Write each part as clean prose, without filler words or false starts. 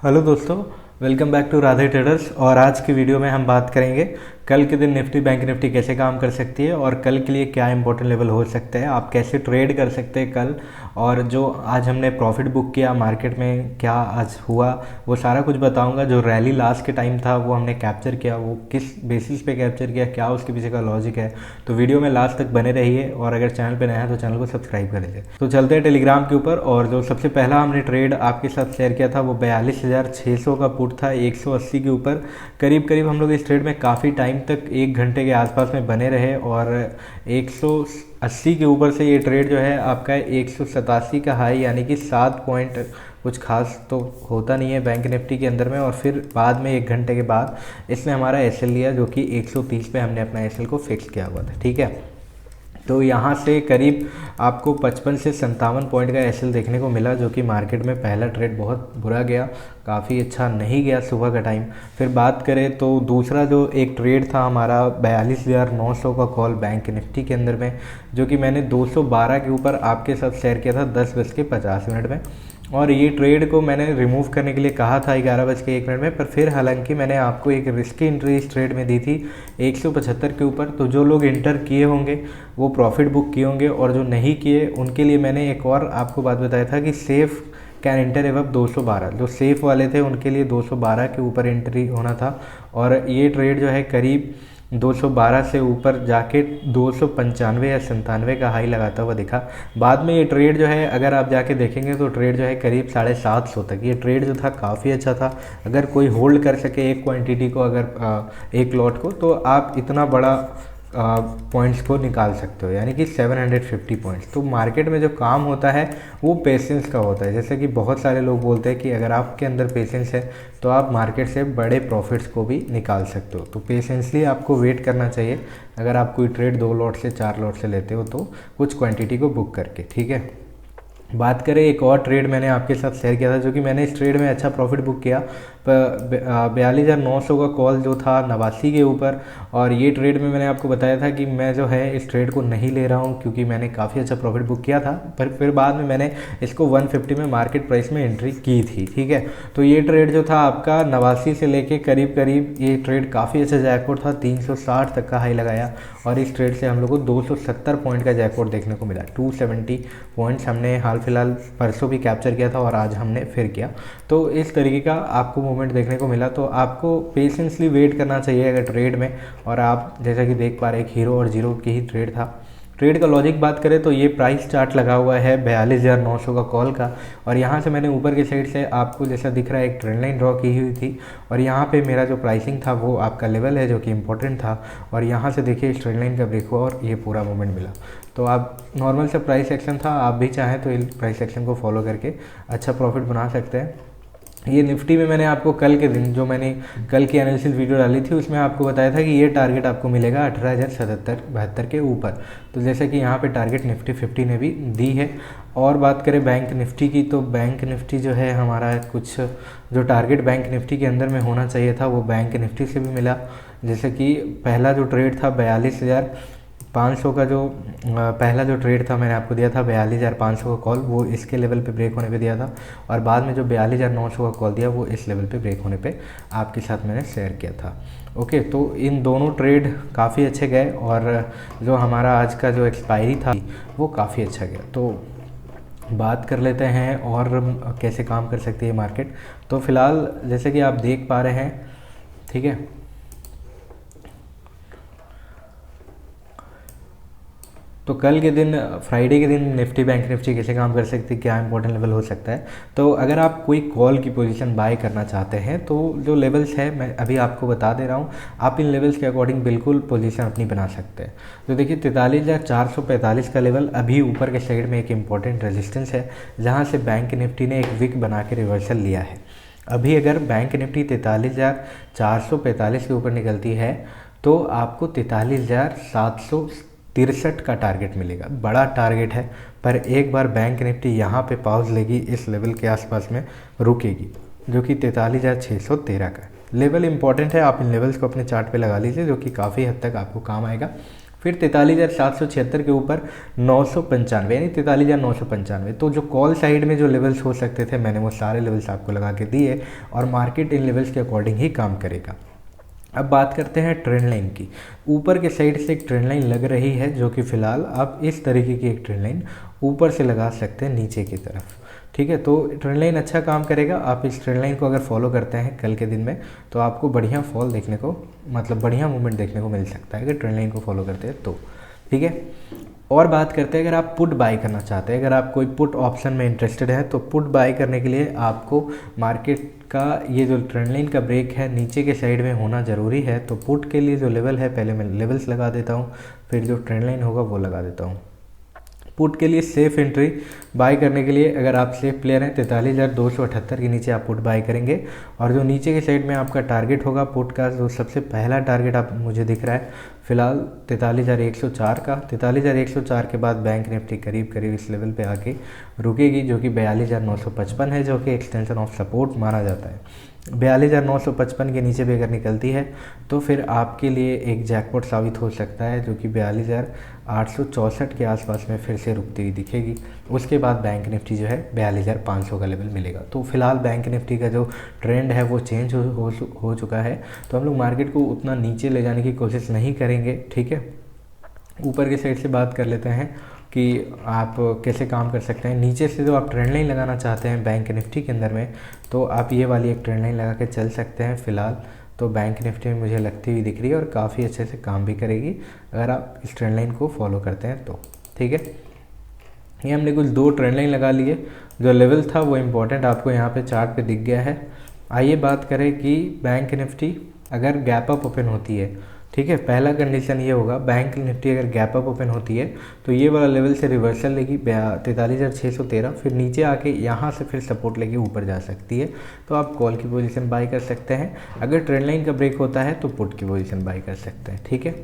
Hello दोस्तों, welcome back to Radhe Traders. और आज की वीडियो में हम बात करेंगे कल के दिन निफ्टी बैंक निफ्टी कैसे काम कर सकती है और कल के लिए क्या इंपॉर्टेंट लेवल हो सकते हैं, आप कैसे ट्रेड कर सकते हैं कल। और जो आज हमने प्रॉफिट बुक किया मार्केट में, क्या आज हुआ वो सारा कुछ बताऊंगा। जो रैली लास्ट के टाइम था वो हमने कैप्चर किया, वो किस बेसिस पे कैप्चर किया, क्या उसके पीछे का लॉजिक है। तो वीडियो में लास्ट तक बने रहिए और अगर चैनल पे नया है तो चैनल को सब्सक्राइब कर लीजिए। तो चलते हैं टेलीग्राम के ऊपर। और जो सबसे पहला हमने ट्रेड आपके साथ शेयर किया था वो 42,600 का पुट था 180 के ऊपर। करीब करीब हम लोग इस ट्रेड में काफ़ी टाइम तक 1 घंटे के आसपास में बने रहे और 180 के ऊपर से ये ट्रेड जो है आपका 187 का हाई, यानी कि 7 पॉइंट कुछ खास तो होता नहीं है बैंक निफ्टी के अंदर में। और फिर बाद में 1 घंटे के बाद इसने हमारा एसएल लिया जो कि 130 पे हमने अपना एसएल को फिक्स किया हुआ था। ठीक है, तो यहाँ से करीब आपको 55 से 57 पॉइंट का एसएल देखने को मिला, जो कि मार्केट में पहला ट्रेड बहुत बुरा गया, काफ़ी अच्छा नहीं गया सुबह का टाइम। फिर बात करें तो दूसरा जो एक ट्रेड था हमारा 42,900 का कॉल बैंक निफ्टी के अंदर में, जो कि मैंने 212 के ऊपर आपके साथ शेयर किया था 10:50 में। और ये ट्रेड को मैंने रिमूव करने के लिए कहा था 11:01 में, पर फिर हालांकि मैंने आपको एक रिस्की एंट्री इस ट्रेड में दी थी 175 के ऊपर। तो जो लोग इंटर किए होंगे वो प्रॉफिट बुक किए होंगे, और जो नहीं किए उनके लिए मैंने एक और आपको बात बताया था कि सेफ़ कैन एंटर एवब 212। जो सेफ़ वाले थे उनके लिए 212 के ऊपर एंट्री होना था। और ये ट्रेड जो है करीब 212 से ऊपर जाके 295 या 97 का हाई लगाता हुआ दिखा। बाद में ये ट्रेड जो है अगर आप जाके देखेंगे तो ट्रेड जो है करीब 750 तक ये ट्रेड जो था काफ़ी अच्छा था। अगर कोई होल्ड कर सके एक क्वांटिटी को, अगर एक लॉट को, तो आप इतना बड़ा पॉइंट्स को निकाल सकते हो, यानी कि 750 पॉइंट्स। तो मार्केट में जो काम होता है वो पेशेंस का होता है। जैसे कि बहुत सारे लोग बोलते हैं कि अगर आपके अंदर पेशेंस है तो आप मार्केट से बड़े प्रॉफिट्स को भी निकाल सकते हो। तो पेशेंसली आपको वेट करना चाहिए। अगर आप कोई ट्रेड 2 लॉट से 4 लॉट से लेते हो तो कुछ क्वांटिटी को बुक करके। ठीक है, बात करें एक और ट्रेड मैंने आपके साथ शेयर किया था, जो कि मैंने इस ट्रेड में अच्छा प्रॉफिट बुक किया 42,900 का कॉल जो था 89 के ऊपर। और ये ट्रेड में मैंने आपको बताया था कि मैं जो है इस ट्रेड को नहीं ले रहा हूँ क्योंकि मैंने काफ़ी अच्छा प्रॉफिट बुक किया था, पर फिर बाद में मैंने इसको 150 में मार्केट प्राइस में एंट्री की थी। ठीक है, तो ये ट्रेड जो था आपका 89 से लेके करीब करीब ये ट्रेड काफ़ी अच्छा जैकपॉट था, 360 तक का हाई लगाया। और इस ट्रेड से हम लोग को 270 पॉइंट का जैकपॉट देखने को मिला। 270 पॉइंट्स हमने हाल फिलहाल परसों भी कैप्चर किया था और आज हमने फिर किया। तो इस तरीके का आपको मूवमेंट देखने को मिला। तो आपको पेशेंसली वेट करना चाहिए अगर ट्रेड में। और आप जैसा कि देख पा रहे एक हीरो और जीरो की ही ट्रेड था। ट्रेड का लॉजिक बात करें तो ये प्राइस चार्ट लगा हुआ है 42,900 का कॉल का। और यहाँ से मैंने ऊपर की साइड से आपको जैसा दिख रहा है एक ट्रेंड लाइन ड्रॉ की हुई थी, और यहाँ पे मेरा जो प्राइसिंग था वो आपका लेवल है जो कि इंपॉर्टेंट था। और यहाँ से देखिए इस ट्रेंड लाइन का ब्रेक हुआ और ये पूरा मूवमेंट मिला। तो आप नॉर्मल से प्राइस एक्शन था, आप भी चाहें तो इस प्राइस एक्शन को फॉलो करके अच्छा प्रॉफिट बना सकते हैं। ये निफ्टी में मैंने आपको कल के दिन जो मैंने कल की एनालिसिस वीडियो डाली थी उसमें आपको बताया था कि ये टारगेट आपको मिलेगा 18,072 के ऊपर। तो जैसे कि यहाँ पे टारगेट निफ्टी 50 ने भी दी है। और बात करें बैंक निफ्टी की, तो बैंक निफ्टी जो है हमारा कुछ जो टारगेट बैंक निफ्टी के अंदर में होना चाहिए था वो बैंक निफ्टी से भी मिला। जैसे कि पहला जो ट्रेड था 42,500 का, जो पहला जो ट्रेड था मैंने आपको दिया था 42,500 का कॉल, वो इसके लेवल पे ब्रेक होने पे दिया था। और बाद में जो 42,900 का कॉल दिया वो इस लेवल पे ब्रेक होने पे आपके साथ मैंने शेयर किया था। ओके, तो इन दोनों ट्रेड काफ़ी अच्छे गए और जो हमारा आज का जो एक्सपायरी था वो काफ़ी अच्छा गया। तो बात कर लेते हैं और कैसे काम कर सकती है मार्केट। तो फिलहाल जैसे कि आप देख पा रहे हैं, ठीक है, तो कल के दिन फ्राइडे के दिन निफ्टी बैंक निफ्टी कैसे काम कर सकती है, क्या इंपॉर्टेंट लेवल हो सकता है। तो अगर आप कोई कॉल की पोजीशन बाय करना चाहते हैं तो जो लेवल्स है मैं अभी आपको बता दे रहा हूँ, आप इन लेवल्स के अकॉर्डिंग बिल्कुल पोजीशन अपनी बना सकते हैं। तो देखिए 43,445 का लेवल अभी ऊपर के साइड में एक इम्पॉर्टेंट रेजिस्टेंस है, जहाँ से बैंक निफ्टी ने एक विक बना के रिवर्सल लिया है। अभी अगर बैंक निफ्टी 43,445 के ऊपर निकलती है तो आपको 43,763 का टारगेट मिलेगा। बड़ा टारगेट है, पर एक बार बैंक निफ्टी यहाँ पे पॉज लेगी, इस लेवल के आसपास में रुकेगी, जो कि 43,613 का लेवल इंपॉर्टेंट है। आप इन लेवल्स को अपने चार्ट पे लगा लीजिए, जो कि काफ़ी हद तक आपको काम आएगा। फिर 43,776 के ऊपर 995, यानी 43,995। तो जो कॉल साइड में जो लेवल्स हो सकते थे मैंने वो सारे लेवल्स आपको लगा के दिए, और मार्केट इन लेवल्स के अकॉर्डिंग ही काम करेगा। अब बात करते हैं ट्रेंड लाइन की। ऊपर के साइड से एक ट्रेंड लाइन लग रही है, जो कि फ़िलहाल आप इस तरीके की एक ट्रेंड लाइन ऊपर से लगा सकते हैं नीचे की तरफ, ठीक है। तो ट्रेंड लाइन अच्छा काम करेगा। आप इस ट्रेंड लाइन को अगर फॉलो करते हैं कल के दिन में, तो आपको बढ़िया फॉल देखने को, मतलब बढ़िया मूवमेंट देखने को मिल सकता है अगर ट्रेंड लाइन को फॉलो करते हैं तो, ठीक है। और बात करते हैं, अगर आप पुट बाय करना चाहते हैं, अगर आप कोई पुट ऑप्शन में इंटरेस्टेड है, तो पुट बाय करने के लिए आपको मार्केट का ये जो ट्रेंड लाइन का ब्रेक है नीचे के साइड में होना ज़रूरी है। तो पुट के लिए जो लेवल है, पहले मैं लेवल्स लगा देता हूँ, फिर जो ट्रेंड लाइन होगा वो लगा देता हूँ। पुट के लिए सेफ एंट्री बाय करने के लिए, अगर आप सेफ प्लेयर हैं, 43,278 के नीचे आप पुट बाय करेंगे, और जो नीचे के साइड में आपका टारगेट होगा पुट का, जो सबसे पहला टारगेट आप मुझे दिख रहा है फिलहाल 43,104 का। 43,104 के बाद बैंक निफ्टी करीब करीब इस लेवल पे आके रुकेगी, जो कि 42,955 है, जो कि एक्सटेंशन ऑफ सपोर्ट माना जाता है। 42,955 के नीचे भी अगर निकलती है तो फिर आपके लिए एक जैकपॉट साबित हो सकता है, जो कि 42,864 के आसपास में फिर से रुकती हुई दिखेगी। उसके बाद बैंक निफ्टी जो है 42,500 का लेवल मिलेगा। तो फिलहाल बैंक निफ्टी का जो ट्रेंड है वो चेंज हो चुका है, तो हम लोग मार्केट को उतना नीचे ले जाने की कोशिश नहीं करेंगे, ठीक है। ऊपर के साइड से बात कर लेते हैं कि आप कैसे काम कर सकते हैं। नीचे से जो आप ट्रेंड लाइन लगाना चाहते हैं बैंक निफ्टी के अंदर में, तो आप ये वाली एक ट्रेंड लाइन लगा के चल सकते हैं। फ़िलहाल तो बैंक निफ्टी में मुझे लगती हुई दिख रही है और काफ़ी अच्छे से काम भी करेगी अगर आप इस ट्रेंड लाइन को फॉलो करते हैं तो, ठीक है। ये हमने कुछ 2 ट्रेंड लाइन लगा लिए। जो लेवल था वो इम्पोर्टेंट आपको यहाँ पे चार्ट पे दिख गया है। आइए बात करें कि बैंक निफ्टी अगर गैप अप ओपन होती है, ठीक है। पहला कंडीशन ये होगा, बैंक निफ्टी अगर गैप अप ओपन होती है तो ये वाला लेवल से रिवर्सल लेगी 43,613, फिर नीचे आके यहाँ से फिर सपोर्ट लेके ऊपर जा सकती है, तो आप कॉल की पोजीशन बाय कर सकते हैं। अगर ट्रेंड लाइन का ब्रेक होता है तो पुट की पोजीशन बाय कर सकते हैं, ठीक है।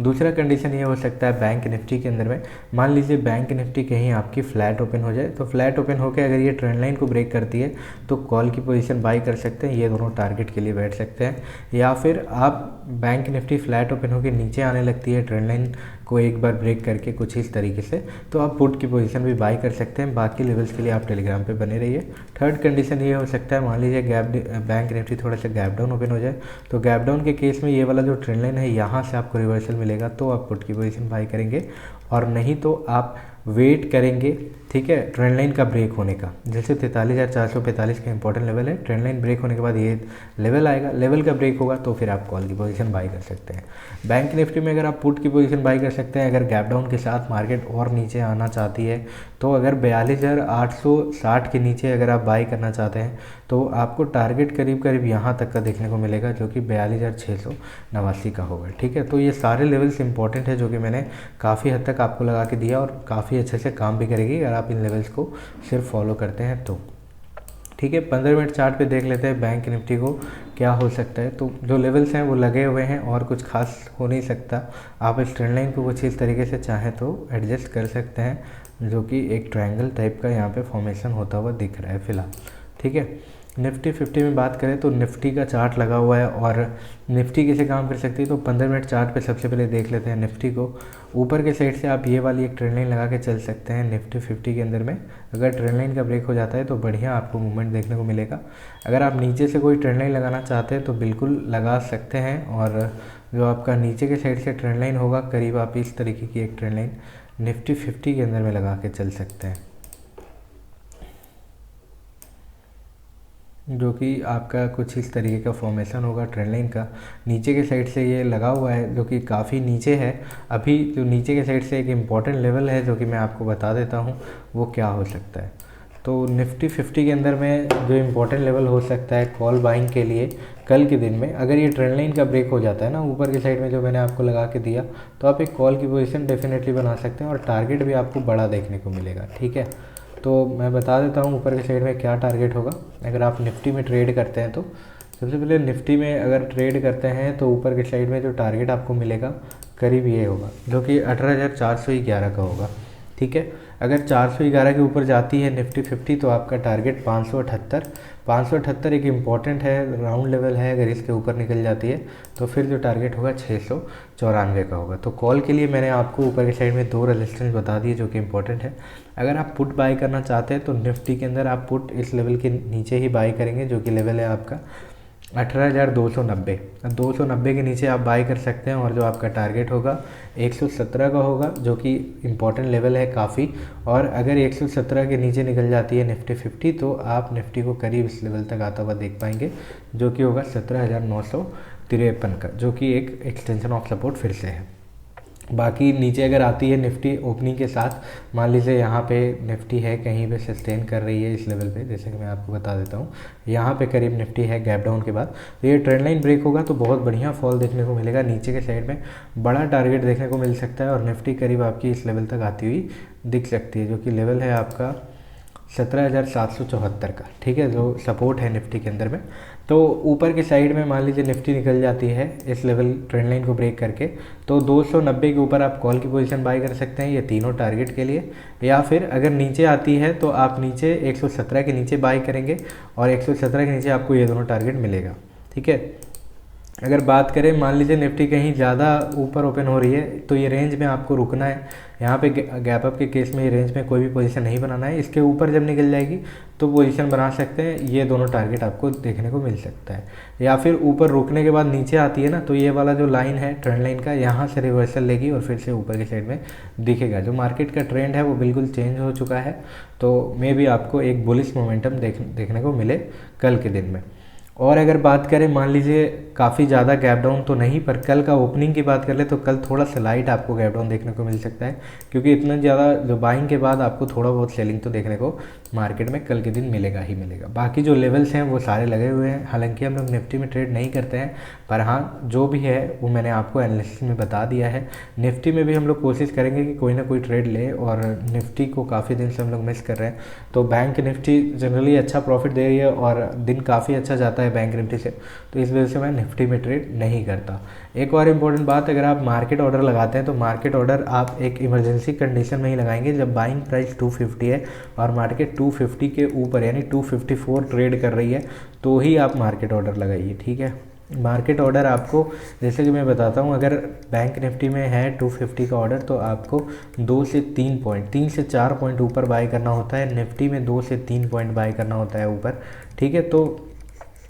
दूसरा कंडीशन ये हो सकता है बैंक निफ्टी के अंदर में, मान लीजिए बैंक निफ्टी कहीं आपकी फ्लैट ओपन हो जाए, तो फ्लैट ओपन होकर अगर ये ट्रेंड लाइन को ब्रेक करती है तो कॉल की पोजीशन बाय कर सकते हैं, ये दोनों टारगेट के लिए बैठ सकते हैं। या फिर आप बैंक निफ्टी फ्लैट ओपन होकर नीचे आने लगती है ट्रेंड लाइन को एक बार ब्रेक करके कुछ इस तरीके से, तो आप पुट की पोजीशन भी बाय कर सकते हैं। बाकी लेवल्स के लिए आप टेलीग्राम पे बने रहिए। थर्ड कंडीशन ये हो सकता है, मान लीजिए बैंक निफ्टी थोड़ा सा गैप डाउन ओपन हो जाए, तो गैप डाउन के केस में ये वाला जो ट्रेंड लाइन है यहाँ से आपको रिवर्सल मिलेगा, तो आप पुट की पोजीशन बाय करेंगे, और नहीं तो आप वेट करेंगे, ठीक है, ट्रेंड लाइन का ब्रेक होने का। जैसे 43,445 का इंपॉर्टेंट लेवल है, ट्रेंड लाइन ब्रेक होने के बाद ये लेवल आएगा, लेवल का ब्रेक होगा तो फिर आप कॉल की पोजीशन बाय कर सकते हैं। बैंक निफ्टी में अगर आप पुट की पोजीशन बाय कर सकते हैं, अगर गैप डाउन के साथ मार्केट और नीचे आना चाहती है, तो अगर 42,860 के नीचे अगर आप बाय करना चाहते हैं तो आपको टारगेट करीब करीब यहाँ तक का देखने को मिलेगा, जो कि 42,689 का होगा, ठीक है। तो ये सारे लेवल्स इंपॉर्टेंट है, जो कि मैंने काफ़ी हद तक आपको लगा के दिया और काफ़ी अच्छे से काम भी करेगी अगर आप इन लेवल्स को सिर्फ फॉलो करते हैं तो, ठीक है। 15 मिनट चार्ट पे देख लेते हैं बैंक निफ्टी को क्या हो सकता है। तो जो लेवल्स हैं वो लगे हुए हैं और कुछ खास हो नहीं सकता। आप इस ट्रेंड लाइन को कुछ इस तरीके से चाहें तो एडजस्ट कर सकते हैं, जो कि एक ट्रायंगल टाइप का यहाँ पे फॉर्मेशन होता हुआ दिख रहा है फिलहाल, ठीक है। निफ्टी 50 में बात करें तो निफ्टी का चार्ट लगा हुआ है, और निफ्टी कैसे काम कर सकती है, तो 15 मिनट चार्ट पे सबसे पहले देख लेते हैं निफ्टी को। ऊपर के साइड से आप ये वाली एक ट्रेंड लाइन लगा के चल सकते हैं निफ्टी 50 के अंदर में। अगर ट्रेंड लाइन का ब्रेक हो जाता है तो बढ़िया आपको मूवमेंट देखने को मिलेगा। अगर आप नीचे से कोई ट्रेंड लाइन लगाना चाहते हैं तो बिल्कुल लगा सकते हैं, और जो आपका नीचे के साइड से ट्रेंड लाइन होगा करीब आप इस तरीके की एक ट्रेंड लाइन निफ्टी 50 के अंदर में लगा के चल सकते हैं, जो कि आपका कुछ इस तरीके का फॉर्मेशन होगा ट्रेंड लाइन का। नीचे के साइड से ये लगा हुआ है, जो कि काफ़ी नीचे है। अभी जो नीचे के साइड से एक इम्पॉर्टेंट लेवल है, जो कि मैं आपको बता देता हूँ वो क्या हो सकता है। तो निफ्टी 50 के अंदर में जो इम्पोर्टेंट लेवल हो सकता है कॉल बाइंग के लिए कल के दिन में, अगर ये ट्रेंड लाइन का ब्रेक हो जाता है ना ऊपर की साइड में जो मैंने आपको लगा के दिया, तो आप एक कॉल की पोजीशन डेफिनेटली बना सकते हैं और टारगेट भी आपको बड़ा देखने को मिलेगा, ठीक है। तो मैं बता देता हूँ ऊपर की साइड में क्या टारगेट होगा। अगर आप निफ्टी में ट्रेड करते हैं तो सबसे पहले निफ्टी में अगर ट्रेड करते हैं तो ऊपर की साइड में जो टारगेट आपको मिलेगा करीब ये होगा, जो कि 18,411 का होगा, ठीक है। अगर 411 के ऊपर जाती है निफ्टी 50 तो आपका टारगेट 578 एक इम्पॉर्टेंट है, राउंड लेवल है। अगर इसके ऊपर निकल जाती है तो फिर जो टारगेट होगा 694 का होगा। तो कॉल के लिए मैंने आपको ऊपर की साइड में 2 रेजिस्टेंस बता दिए जो कि इंपॉर्टेंट है। अगर आप पुट बाय करना चाहते हैं तो निफ्टी के अंदर आप पुट इस लेवल के नीचे ही बाय करेंगे, जो कि लेवल है आपका 18,290। 290 के नीचे आप बाय कर सकते हैं और जो आपका टारगेट होगा 117 का होगा, जो कि इम्पॉर्टेंट लेवल है काफ़ी। और अगर 117 के नीचे निकल जाती है निफ्टी 50 तो आप निफ्टी को करीब इस लेवल तक आता हुआ देख पाएंगे, जो कि होगा 17,953 का, जो कि एक एक्सटेंशन ऑफ सपोर्ट फिर से है। बाकी नीचे अगर आती है निफ्टी ओपनिंग के साथ, मान लीजिए यहाँ पे निफ्टी है कहीं पे सस्टेन कर रही है इस लेवल पे, जैसे कि मैं आपको बता देता हूँ यहाँ पे करीब निफ्टी है गैप डाउन के बाद, तो ये ट्रेंड लाइन ब्रेक होगा तो बहुत बढ़िया फॉल देखने को मिलेगा। नीचे के साइड में बड़ा टारगेट देखने को मिल सकता है और निफ्टी करीब आपकी इस लेवल तक आती हुई दिख सकती है, जो कि लेवल है आपका 17,774 का, ठीक है, जो सपोर्ट है निफ्टी के अंदर में। तो ऊपर की साइड में मान लीजिए निफ्टी निकल जाती है इस लेवल ट्रेंड लाइन को ब्रेक करके, तो 290 के ऊपर आप कॉल की पोजीशन बाय कर सकते हैं ये तीनों टारगेट के लिए। या फिर अगर नीचे आती है तो आप नीचे 117 के नीचे बाय करेंगे और 117 के नीचे आपको ये दोनों टारगेट मिलेगा, ठीक है। अगर बात करें मान लीजिए निफ्टी कहीं ज़्यादा ऊपर ओपन हो रही है तो ये रेंज में आपको रुकना है। यहाँ पे गैप अप के केस में ये रेंज में कोई भी पोजीशन नहीं बनाना है। इसके ऊपर जब निकल जाएगी तो पोजीशन बना सकते हैं, ये दोनों टारगेट आपको देखने को मिल सकता है। या फिर ऊपर रुकने के बाद नीचे आती है ना, तो ये वाला जो लाइन है ट्रेंड लाइन का, यहाँ से रिवर्सल लेगी और फिर से ऊपर की साइड में दिखेगा। जो मार्केट का ट्रेंड है वो बिल्कुल चेंज हो चुका है, तो मे भी आपको एक बुलिश मोमेंटम देखने को मिले कल के दिन में। और अगर बात करें मान लीजिए काफ़ी ज़्यादा गैप डाउन तो नहीं, पर कल का ओपनिंग की बात कर ले तो कल थोड़ा सा लाइट आपको गैप डाउन देखने को मिल सकता है, क्योंकि इतना ज़्यादा जो बाइंग के बाद आपको थोड़ा बहुत सेलिंग तो देखने को मार्केट में कल के दिन मिलेगा ही मिलेगा। बाकी जो लेवल्स हैं वो सारे लगे हुए हैं। हालांकि हम लोग निफ्टी में ट्रेड नहीं करते हैं, पर हाँ जो भी है वो मैंने आपको एनालिसिस में बता दिया है। निफ्टी में भी हम लोग कोशिश करेंगे कि कोई ना कोई ट्रेड ले, और निफ्टी को काफ़ी दिन से हम लोग मिस कर रहे हैं। तो बैंक निफ्टी जनरली अच्छा प्रॉफिट दे रही है और दिन काफ़ी अच्छा जाता है बैंक निफ्टी से, तो इस वजह से मैं निफ्टी में ट्रेड नहीं करता। एक और इम्पोर्टेंट बात, अगर आप मार्केट ऑर्डर लगाते हैं तो मार्केट ऑर्डर आप एक इमरजेंसी कंडीशन में ही लगाएंगे जब बाइंग प्राइस 250 है और मार्केट 250 के ऊपर यानी 254 ट्रेड कर रही है, तो ही आप मार्केट ऑर्डर लगाइए, ठीक है। मार्केट ऑर्डर आपको जैसे कि मैं बताता हूँ, अगर बैंक निफ्टी में है 250 का ऑर्डर तो आपको 2 से 3 पॉइंट, 3 से 4 पॉइंट ऊपर बाय करना होता है। निफ्टी में 2 से 3 पॉइंट बाय करना होता है ऊपर, ठीक है। तो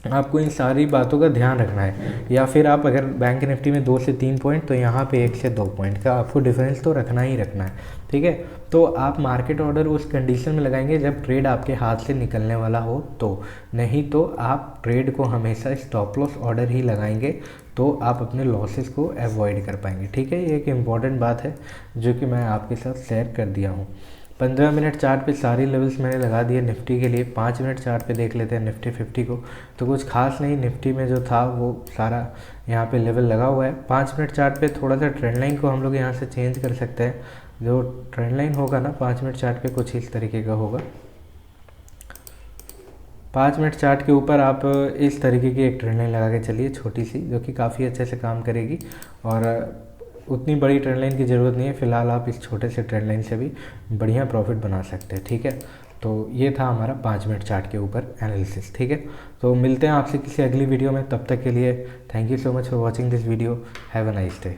आपको इन सारी बातों का ध्यान रखना है। या फिर आप अगर बैंक निफ्टी में 2 से 3 पॉइंट तो यहाँ पे 1 से 2 पॉइंट का आपको डिफरेंस तो रखना ही रखना है, ठीक है। तो आप मार्केट ऑर्डर उस कंडीशन में लगाएंगे जब ट्रेड आपके हाथ से निकलने वाला हो, तो नहीं तो आप ट्रेड को हमेशा स्टॉप लॉस ऑर्डर ही लगाएंगे, तो आप अपने लॉसेस को अवॉइड कर पाएंगे, ठीक है। ये एक इम्पॉर्टेंट बात है जो कि मैं आपके साथ शेयर कर दिया हूँ। 15 मिनट चार्ट पे सारी लेवल्स मैंने लगा दिए निफ्टी के लिए। 5 मिनट चार्ट पे देख लेते हैं निफ्टी 50 को, तो कुछ खास नहीं, निफ्टी में जो था वो सारा यहाँ पे लेवल लगा हुआ है। 5 मिनट चार्ट पे थोड़ा सा ट्रेंड लाइन को हम लोग यहाँ से चेंज कर सकते हैं। जो ट्रेंड लाइन होगा ना 5 मिनट चार्ट पे कुछ इस तरीके का होगा। 5 मिनट चार्ट के ऊपर आप इस तरीके की एक ट्रेंड लाइन लगा के चलिए छोटी सी, जो कि काफ़ी अच्छे से काम करेगी और उतनी बड़ी ट्रेंड लाइन की ज़रूरत नहीं है। फिलहाल आप इस छोटे से ट्रेंड लाइन से भी बढ़िया प्रॉफिट बना सकते हैं, ठीक है। तो ये था हमारा 5 मिनट चार्ट के ऊपर एनालिसिस, ठीक है। तो मिलते हैं आपसे किसी अगली वीडियो में, तब तक के लिए thank you so much for watching this video. Have a nice day.